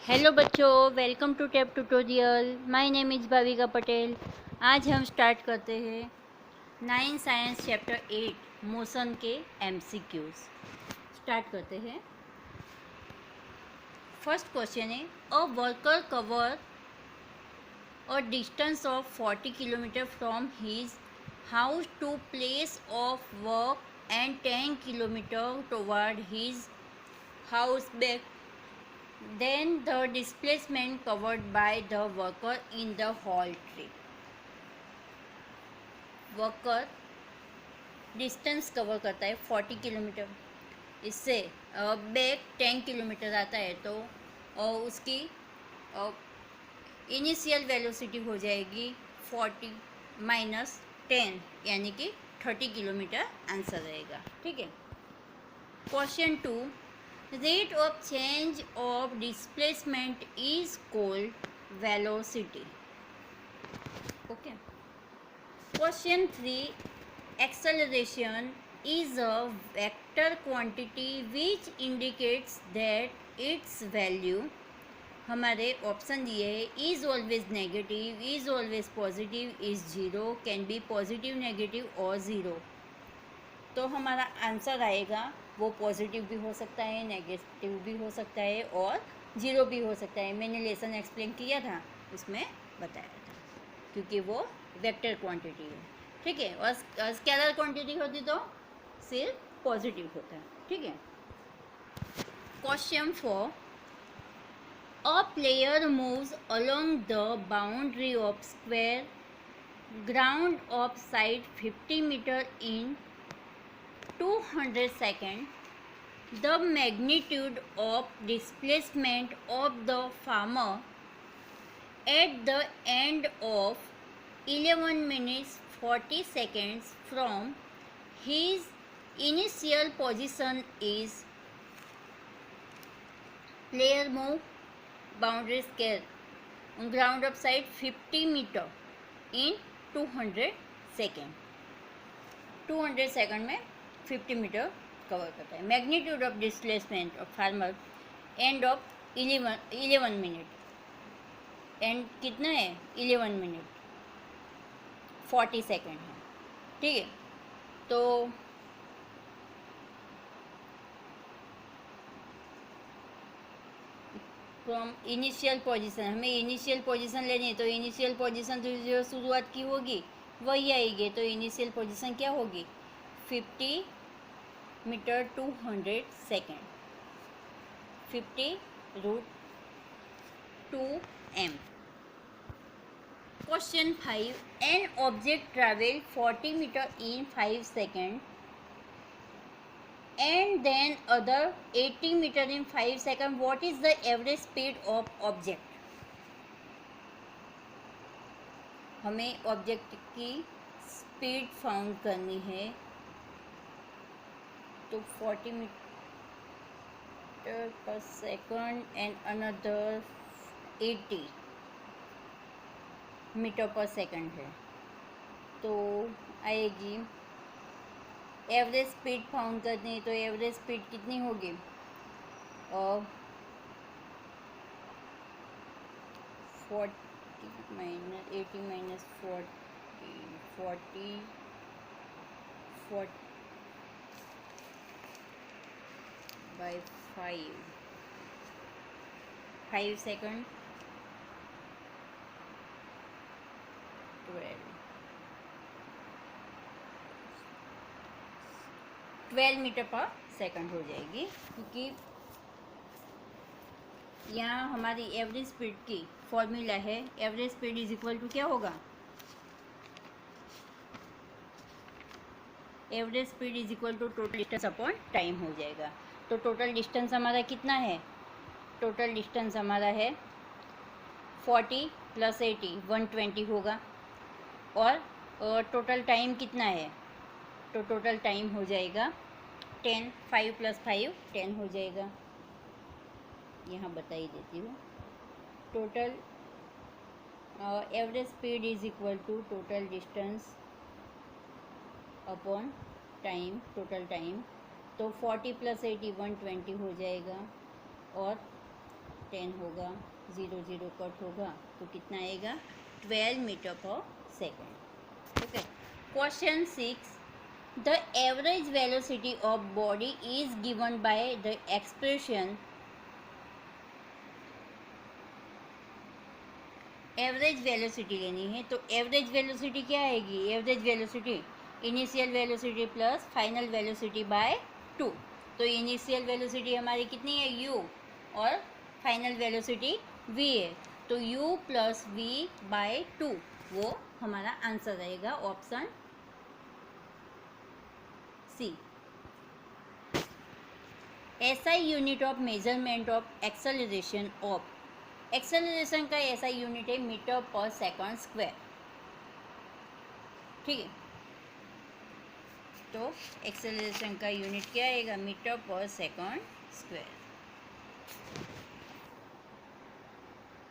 Hello बच्चों, welcome to tape tutorial. My name is Bhavika Patel. आज हम स्टार्ट करते हैं 9 साइंस चैप्टर 8 मोशन के एमसीक्यूज। स्टार्ट करते हैं। फर्स्ट क्वेश्चन है, a worker cover a distance of 40 kilometre from his house to place of work and 10 kilometre toward his house back. Then the displacement covered by the worker in the whole trip. Worker distance cover करता है 40 kilometre, इससे back 10 kilometre आता है तो उसकी initial velocity हो जाएगी 40 minus 10 यानी कि 30 किलोमीटर आंसर रहेगा। ठीक है। Question 2, rate of change of displacement is called velocity. Okay. Question 3, acceleration is a vector quantity which indicates that its value, हमारे ऑप्शन दिए है is always negative, is always positive, is zero, can be positive, negative और zero. तो हमारा answer आएगा वो positive भी हो सकता है, नेगेटिव भी हो सकता है और ज़ीरो भी हो सकता है। मैंने लेसन एक्सप्लेन किया था, उसमें बताया था, क्योंकि वो वेक्टर क्वांटिटी है। ठीक है। और स्केलर क्वांटिटी होती तो सिर्फ पॉजिटिव होता है। ठीक है। Question 4, a player moves along the boundary of square ground of side 50 metre in 200 seconds. The magnitude of displacement of the farmer at the end of 11 minutes 40 seconds from his initial position is. Player move boundary scale on ground of side 50 meter in 200 second. 200 second में 50 metre cover करता है। Magnitude of displacement of farmer end of 11 minute, and कितना है 11 minute 40 second है। ठीक है। तो from initial position, हमें इनिशियल पोजीशन लेनी है, तो इनिशियल पोजीशन जो शुरुआत की होगी वही आएगी। तो इनिशियल पोजीशन क्या होगी 50 metre 200 second, 50√2m. Question 5, an object traveled 40 meter in 5 seconds and then other 80 meter in 5 seconds. What is the average speed of object? हमें ऑब्जेक्ट की स्पीड फाउंड करनी है। तो 40 मीटर पर सेकंड एंड अनदर 80 मीटर पर second है, तो आएगी एवरेज स्पीड फाउंड करनी है। तो एवरेज स्पीड कितनी होगी 40 minus 80 minus 40 by 5 second 12 metre पर सेकंड हो जाएगी, क्योंकि यहाँ हमारी एवरेज स्पीड की फॉर्मूला है average speed is equal to क्या होगा, average speed is equal to total distance upon time हो जाएगा। तो टोटल डिस्टेंस हमारा कितना है, टोटल डिस्टेंस हमारा है 40 + 80 120 होगा। और टोटल टाइम कितना है, तो टोटल टाइम हो जाएगा 10, 5 + 5 10 हो जाएगा। यहाँ बता ही देती हूँ। Total average speed is equal to total distance upon time, total time. तो 40 + 80 120 हो जाएगा और 10 होगा, 0 0 कट होगा, तो कितना आएगा 12 मीटर पर second. Okay. Question 6, the average velocity of body is given by the expression, average velocity लेनी है तो एवरेज वेलोसिटी क्या आएगी, average velocity initial velocity plus final velocity bye 2। तो इनिशियल वेलोसिटी हमारी कितनी है u और फाइनल वेलोसिटी v है, तो u प्लस v बाय 2 वो हमारा आंसर रहेगा option C. SI unit of measurement of acceleration of, acceleration का ऐसा यूनिट है मीटर पर सेकंड स्क्वायर। ठीक है, तो एक्सेलरेशन का यूनिट क्या आएगा, मीटर पर सेकंड स्क्वायर।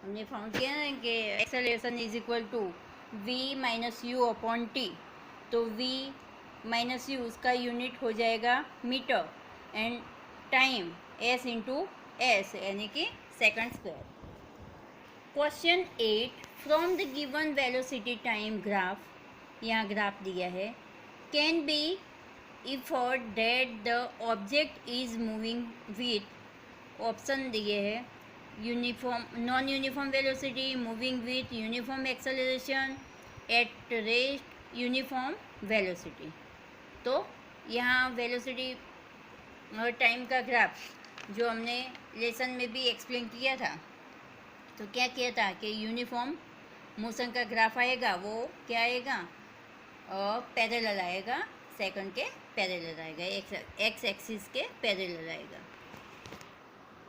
हमने फाउंड किया ना कि acceleration is equal to v minus u upon t, तो v माइनस यू उसका यूनिट हो जाएगा metre and time s into s यानी कि second square. Question 8, from the given velocity time graph, यहाँ ग्राफ दिया है, can be inferred that the object is moving with, option दिए है uniform, non uniform velocity, moving with uniform acceleration, at rest uniform velocity. तो यहाँ velocity और time का graph जो हमने लेसन में भी एक्सप्लेन किया था, तो क्या किया था कि यूनिफॉर्म मोशन का ग्राफ आएगा, वो क्या आएगा पैरेलल आएगा, सेकंड के पैरेलल आएगा, एक्स एक्सिस के पैरेलल आएगा,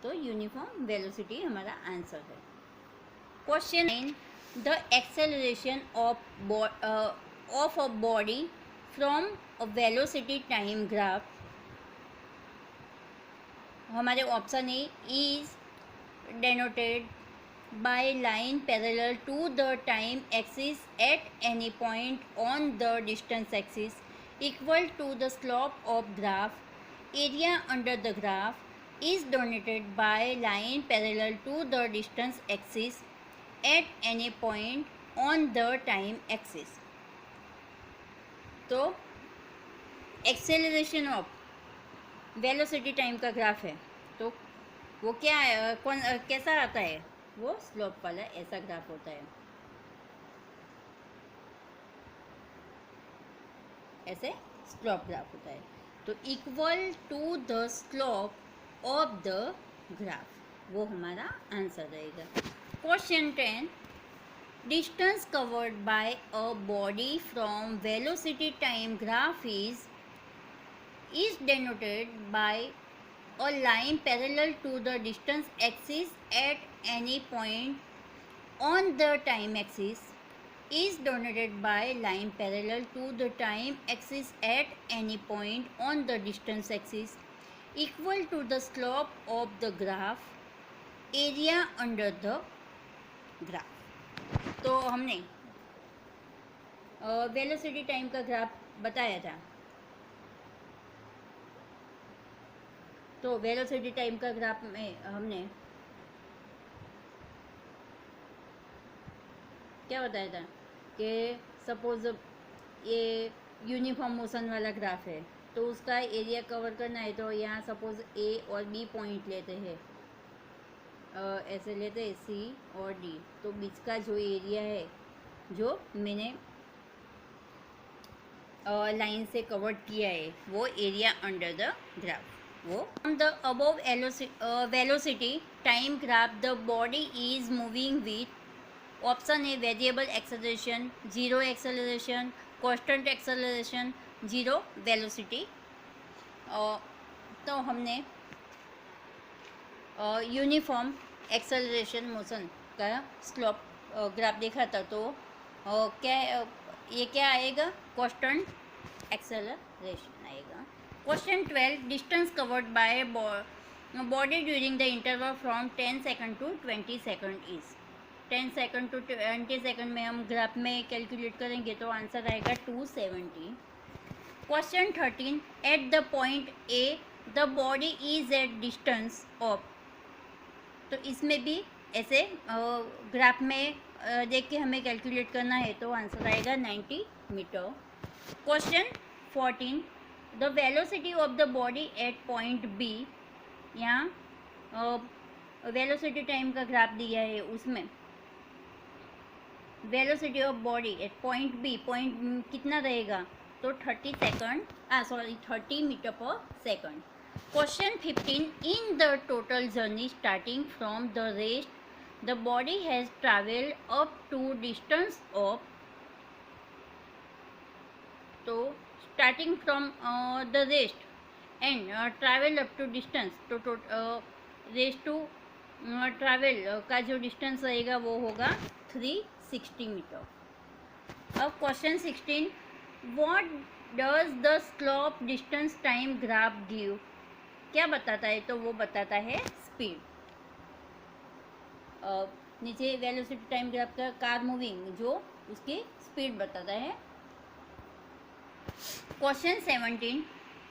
तो यूनिफॉर्म वेलोसिटी हमारा आंसर है। Question 9, the acceleration of a body from a velocity time graph, हमारे option A is denoted by line parallel to the time axis at any point on the distance axis equal to the slope of graph. Area under the graph is denoted by line parallel to the distance axis at any point on the time axis. तो acceleration of velocity time का graph है, तो वो क्या है, कैसा आता है, वो स्लोप वाला ऐसा ग्राफ होता है, ऐसे स्लोप ग्राफ होता है, तो equal to the slope of the graph, वो हमारा आंसर रहेगा। Question 10, distance covered by a body from velocity time graph is denoted by a line parallel to the distance axis at any point on the time axis is denoted by line parallel to the time axis at any point on the distance axis equal to the slope of the graph, area under the graph। तो हमने velocity time का graph बताया था, तो velocity time का graph में हमने क्या बताया था कि सपोज ये यूनिफॉर्म मोशन वाला ग्राफ है, तो उसका एरिया कवर करना है, तो यहाँ सपोज ए और बी पॉइंट लेते हैं, ऐसे लेते हैं सी और डी, तो बीच का जो एरिया है जो मैंने लाइन से कवर किया है, वो एरिया अंडर द ग्राफ, वो from the above velocity time graph the body is moving with, option A variable acceleration, zero acceleration, constant acceleration, zero velocity. तो हमने यूनिफॉर्म एक्सेलरेशन मोशन का स्लोप ग्राफ देखा था, तो क्या ये क्या आएगा, कांस्टेंट एक्सेलरेशन आएगा। Question 12, distance covered by body during the interval from 10 second to 20 second is, 10 second to 20 second में हम ग्राफ में कैलकुलेट करेंगे तो आंसर आएगा 270। Question 13, at the point A the body is at distance of, तो इसमें भी ऐसे ग्राफ में देख के हमें कैलकुलेट करना है, तो आंसर आएगा 90 metre. Question 14, the velocity of the body at point B, यहाँ वेलोसिटी टाइम का ग्राफ दिया है, उसमें velocity of body at point B, point कितना रहेगा, तो 30 मीटर पर second. Question 15, in the total journey starting from the rest the body has travelled up to distance of, तो starting from the rest and travel up to distance, तो rest to travel का जो distance रहेगा वो होगा 360 metre. अब question 16, what does the slope distance time graph give, क्या बताता है, तो वो बताता है स्पीड। नीचे वेलोसिटी टाइम ग्राफ का कार मूविंग, जो उसकी स्पीड बताता है। Question 17,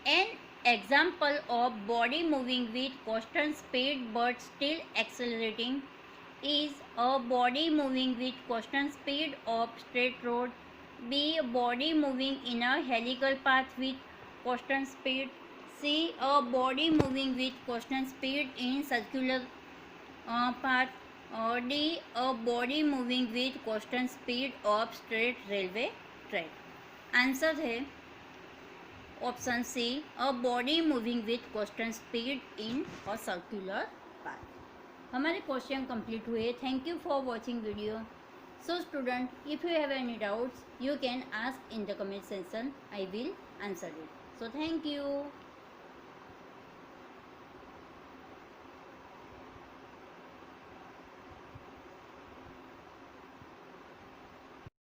an example of body moving with constant speed but still accelerating is a body moving with constant speed of straight road, B a body moving in a helical path with constant speed, C a body moving with constant speed in circular path, or D a body moving with constant speed of straight railway track। Answer है option C, a body moving with constant speed in a circular path. हमारे question complete हुए। Thank you for watching video. So student, if you have any doubts you can ask in the comment section, I will answer it. So thank you.